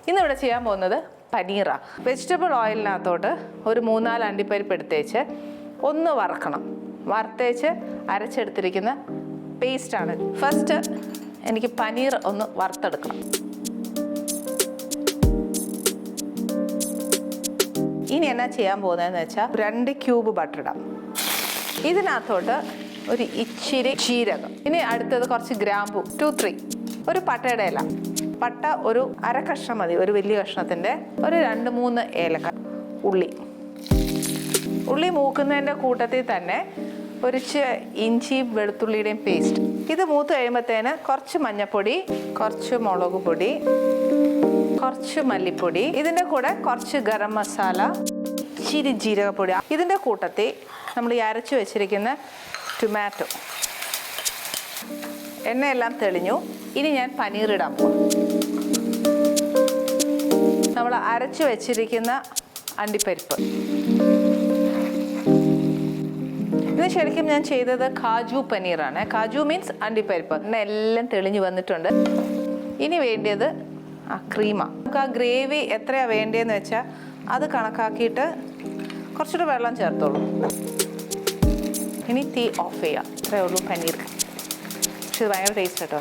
ഇന്നിവിടെ ചെയ്യാൻ പോകുന്നത് പനീറാണ്. വെജിറ്റബിൾ ഓയിലിനകത്തോട്ട് ഒരു 3-4 അണ്ടിപ്പരിപ്പ് എടുത്തേച്ച് ഒന്ന് വറക്കണം. വറുത്തേച്ച് അരച്ചെടുത്തിരിക്കുന്ന പേസ്റ്റാണ്. ഫസ്റ്റ് എനിക്ക് പനീർ ഒന്ന് വറുത്തെടുക്കണം. ഇനി എന്നാ ചെയ്യാൻ പോകുന്നതെന്ന് വെച്ചാൽ 2 ക്യൂബ് ബട്ടർ ഇടാം. ഇതിനകത്തോട്ട് ഒരു ഇച്ചിരി ജീരകം. ഇനി അടുത്തത് കുറച്ച് ഗ്രാമ്പു 2-3, ഒരു പട്ടയുടെ ഇല. പട്ട ഒരു അര കഷ്ണം മതി, ഒരു വലിയ കഷ്ണത്തിൻ്റെ. ഒരു 2-3 ഏലക്ക. ഉള്ളി മൂക്കുന്നതിൻ്റെ കൂട്ടത്തിൽ തന്നെ ഒരു ഇഞ്ചി വെളുത്തുള്ളിയുടെയും പേസ്റ്റ്. ഇത് മൂത്ത് കഴിയുമ്പോഴത്തേന് കുറച്ച് മഞ്ഞൾപ്പൊടി, കുറച്ച് മുളക് പൊടി, കുറച്ച് മല്ലിപ്പൊടി, ഇതിൻ്റെ കൂടെ കുറച്ച് ഗരം മസാല, ഇച്ചിരി ജീരകപ്പൊടി. ഇതിൻ്റെ കൂട്ടത്തിൽ നമ്മൾ ഈ അരച്ച് വെച്ചിരിക്കുന്ന ടൊമാറ്റോ. എണ്ണയെല്ലാം തെളിഞ്ഞു. ഇനി ഞാൻ പനീർ ഇടാൻ പോകും. നമ്മൾ അരച്ച് വെച്ചിരിക്കുന്ന അണ്ടിപ്പരിപ്പ്. ഇത് ശരിക്കും ഞാൻ ചെയ്തത് കാജു പനീറാണ്. കാജു മീൻസ് അണ്ടിപ്പരിപ്പ്. എണ്ണ എല്ലാം തെളിഞ്ഞു വന്നിട്ടുണ്ട്. ഇനി വേണ്ടിയത് ആ ക്രീമാണ്. നമുക്ക് ആ ഗ്രേവി എത്രയാണ് വേണ്ടതെന്ന് വെച്ചാൽ അത് കണക്കാക്കിയിട്ട് കുറച്ചുകൂടെ വെള്ളം ചേർത്തോളൂ. ഇനി തീ ഓഫ് ചെയ്യാം. ഇത്രയേ ഉള്ളൂ പനീർ. പക്ഷെ ഇത് ഭയങ്കര ടേസ്റ്റ് കേട്ടോ.